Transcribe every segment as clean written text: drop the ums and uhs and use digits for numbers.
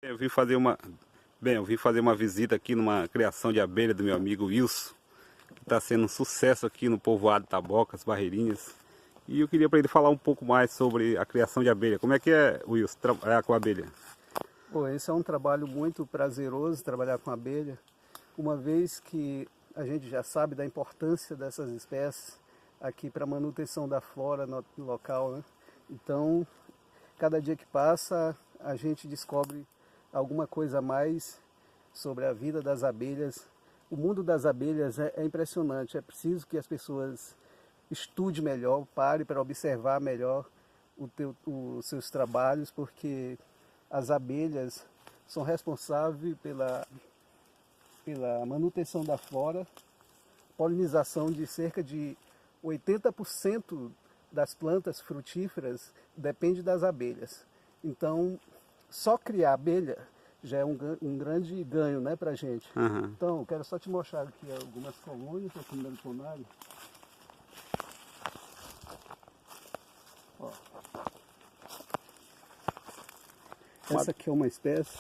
Eu vim fazer uma visita aqui numa criação de abelha do meu amigo Wilson, que está sendo um sucesso aqui no povoado Tabocas, Barreirinhas. E eu queria para ele falar um pouco mais sobre a criação de abelha. Como é que é, Wilson, trabalhar com abelha? Bom, esse é um trabalho muito prazeroso, trabalhar com abelha, uma vez que a gente já sabe da importância dessas espécies aqui para a manutenção da flora no local, né? Então, cada dia que passa, a gente descobre alguma coisa a mais sobre a vida das abelhas. O mundo das abelhas é impressionante, é preciso que as pessoas estudem melhor, parem para observar melhor os seus trabalhos, porque as abelhas são responsáveis pela manutenção da flora, polinização de cerca de 80% das plantas frutíferas depende das abelhas. Então, só criar abelha já é um grande ganho, né, para a gente. Uhum. Então, eu quero só te mostrar aqui algumas colônias aqui no Melponário. Ó. Essa aqui é uma espécie,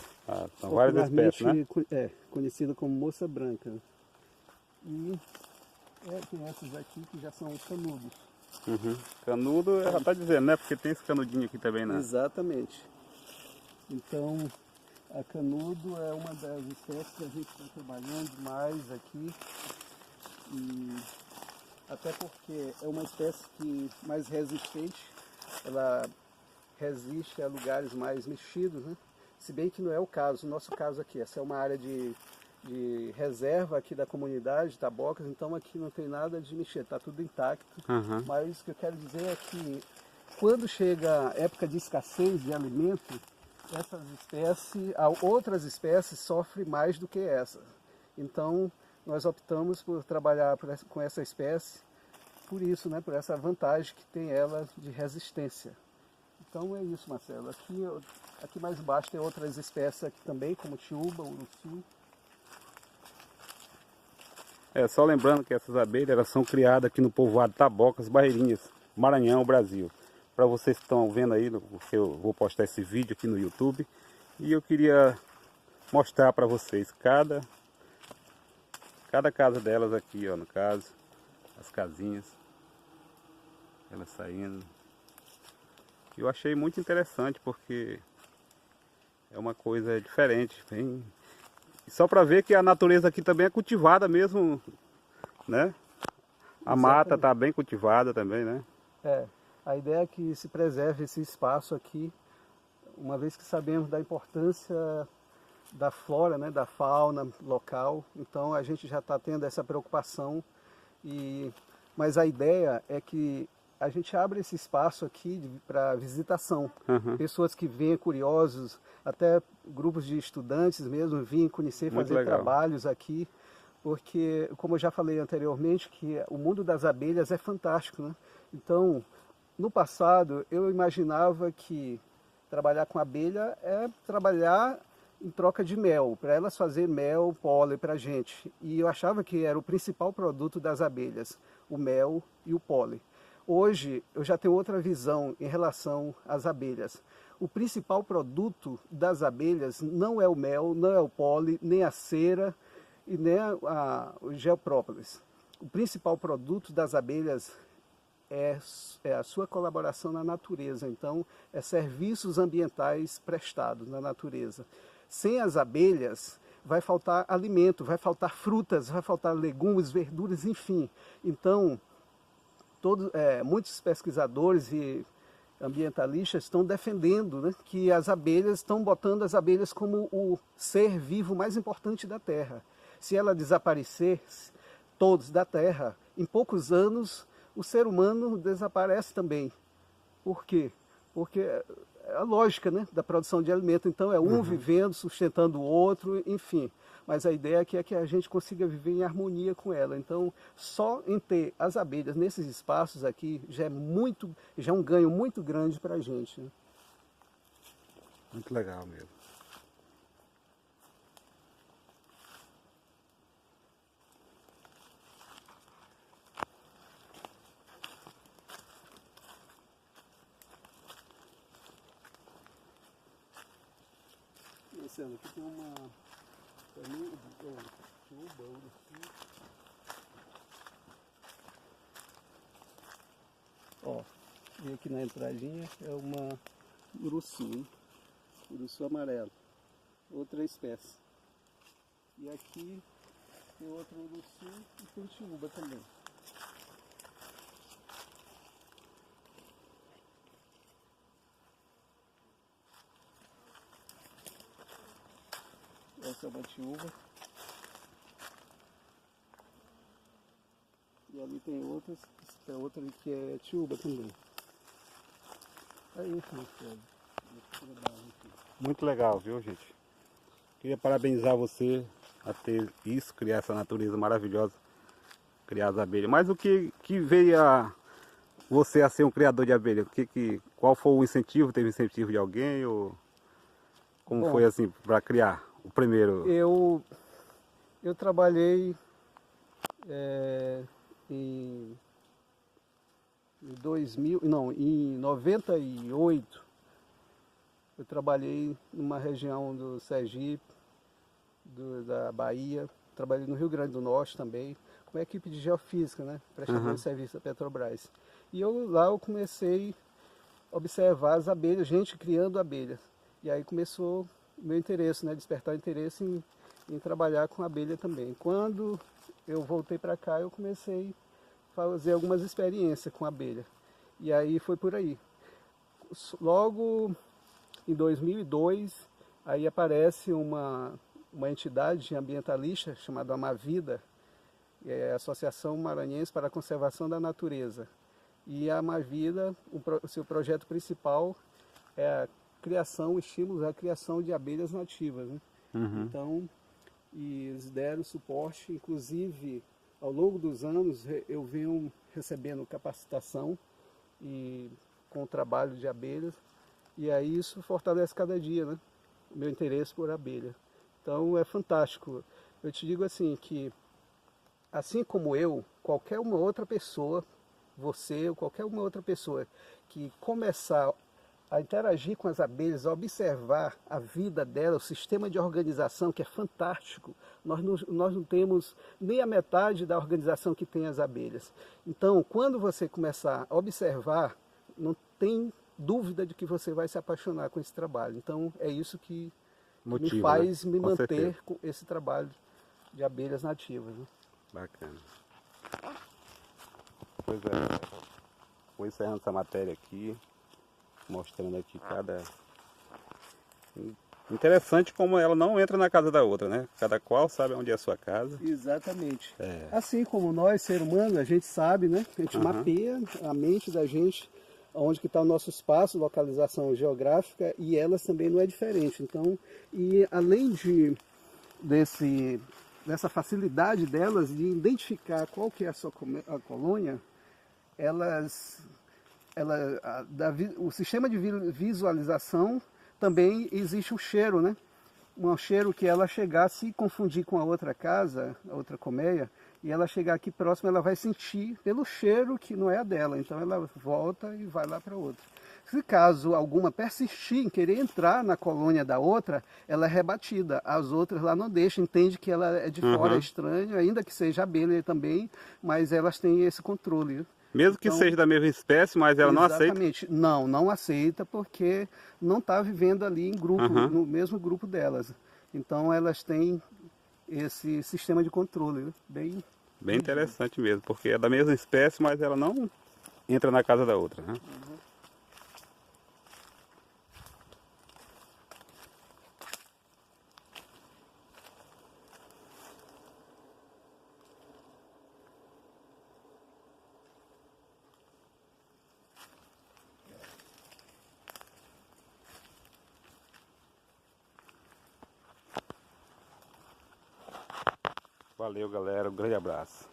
São várias espécies, né? Conhecida como moça branca. E tem essas aqui que já são canudos. Uhum. Canudo, já está dizendo, né? Porque tem esse canudinho aqui também, né? Exatamente. Então, a canudo é uma das espécies que a gente está trabalhando mais aqui. E até porque é uma espécie mais resistente, ela resiste a lugares mais mexidos, né? Se bem que não é o caso, o nosso caso aqui, essa é uma área de reserva aqui da comunidade, Tabocas, então aqui não tem nada de mexer, está tudo intacto. Uhum. Mas o que eu quero dizer é que quando chega a época de escassez de alimento, outras espécies sofrem mais do que essa. Então nós optamos por trabalhar com essa espécie, por isso, né, por essa vantagem que tem ela de resistência. Então é isso, Marcelo. Aqui mais embaixo tem outras espécies aqui também, como tiúba, uruçu. Só lembrando que essas abelhas elas são criadas aqui no povoado Tabocas, Barreirinhas, Maranhão, Brasil. Para vocês que estão vendo aí, porque eu vou postar esse vídeo aqui no YouTube. E eu queria mostrar para vocês cada casa delas aqui, ó, no caso. As casinhas. Elas saindo. Eu achei muito interessante porque é uma coisa diferente, bem... Só para ver que a natureza aqui também é cultivada mesmo, né? A mata está bem cultivada também, né? A ideia é que se preserve esse espaço aqui, uma vez que sabemos da importância da flora, né, da fauna local, então a gente já está tendo essa preocupação, mas a ideia é que a gente abre esse espaço aqui para visitação. Uhum. Pessoas que vêm curiosos, até grupos de estudantes mesmo, vêm conhecer, Muito fazer legal. trabalhos aqui, porque, como eu já falei anteriormente, que o mundo das abelhas é fantástico, né? Então, no passado, eu imaginava que trabalhar com abelha é trabalhar em troca de mel, para elas fazer mel, pólen para a gente. E eu achava que era o principal produto das abelhas, o mel e o pólen. Hoje eu já tenho outra visão em relação às abelhas. O principal produto das abelhas não é o mel, não é o pólen, nem a cera e nem o gel própolis. O principal produto das abelhas é a sua colaboração na natureza. Então, é serviços ambientais prestados na natureza. Sem as abelhas, vai faltar alimento, vai faltar frutas, vai faltar legumes, verduras, enfim. Então, muitos pesquisadores e ambientalistas estão defendendo, né, que as abelhas estão botando as abelhas como o ser vivo mais importante da Terra. Se ela desaparecer, todos da Terra, em poucos anos o ser humano desaparece também. Por quê? Porque é a lógica, né, da produção de alimento. Então é um vivendo, sustentando o outro, enfim. Mas a ideia aqui é que a gente consiga viver em harmonia com ela. Então, só em ter as abelhas nesses espaços aqui já é um ganho muito grande para a gente, né? Muito legal mesmo. Marcelo, aqui tem uma tuba, uruci. Ó, e aqui na entradinha é uma uruci, uruci amarelo, outra espécie. E aqui tem outro uruci e tem tiúba também. Essa é uma tiúba. E ali tem outras, tem outra ali que é tiúba também. Aí, Marcelo. Muito legal, viu, gente? Queria parabenizar você a ter isso, criar essa natureza maravilhosa, criar as abelhas. Mas o que veio a você a ser um criador de abelha? Qual foi o incentivo? Teve incentivo de alguém? Ou como Bom, foi assim para criar o primeiro? Eu trabalhei em 98, eu trabalhei numa região do Sergipe, da Bahia, trabalhei no Rio Grande do Norte também, com a equipe de geofísica, né, prestador de serviço da Petrobras. E lá eu comecei a observar as abelhas, gente criando abelhas. E aí começou o meu interesse, né, despertar interesse em trabalhar com abelha também. Quando eu voltei para cá, eu comecei a fazer algumas experiências com abelha. E aí foi por aí. Logo em 2002, aí aparece uma entidade ambientalista chamada Amavida, a Associação Maranhense para a Conservação da Natureza. E a Amavida, o seu projeto principal é a criação, estímulos à criação de abelhas nativas, né? Então, e eles deram suporte, inclusive ao longo dos anos eu venho recebendo capacitação e com o trabalho de abelhas, e aí isso fortalece cada dia, né, o meu interesse por abelha. Então é fantástico. Eu te digo assim que, assim como eu, qualquer uma outra pessoa, você ou qualquer uma outra pessoa que começar a interagir com as abelhas, a observar a vida dela, o sistema de organização, que é fantástico. Nós não temos nem a metade da organização que tem as abelhas. Então, quando você começar a observar, não tem dúvida de que você vai se apaixonar com esse trabalho. Então, é isso que Motivo, me faz né? me Com manter certeza. com esse trabalho de abelhas nativas, né? Bacana. Pois é, vou encerrando essa matéria aqui, mostrando aqui cada... Interessante como ela não entra na casa da outra, né? Cada qual sabe onde é a sua casa. Exatamente. É. Assim como nós, ser humano, a gente sabe, né? A gente mapeia a mente da gente, onde que está o nosso espaço, localização geográfica, e elas também não é diferente. Então, e além dessa facilidade delas de identificar qual que é a colônia, o sistema de visualização também existe o cheiro, né? Um cheiro que ela chegar, se confundir com a outra casa, a outra colmeia, e ela chegar aqui próximo, ela vai sentir pelo cheiro que não é a dela. Então ela volta e vai lá para outra. Se caso alguma persistir em querer entrar na colônia da outra, ela é rebatida. As outras lá não deixam, entende que ela é de fora, é estranho, ainda que seja abelha também, mas elas têm esse controle, né? Mesmo que Então, seja da mesma espécie, mas ela não aceita. exatamente. Não aceita porque não está vivendo ali em grupo, no mesmo grupo delas. Então elas têm esse sistema de controle, né? Bem interessante mesmo, porque é da mesma espécie, mas ela não entra na casa da outra, né? Valeu, galera. Um grande abraço.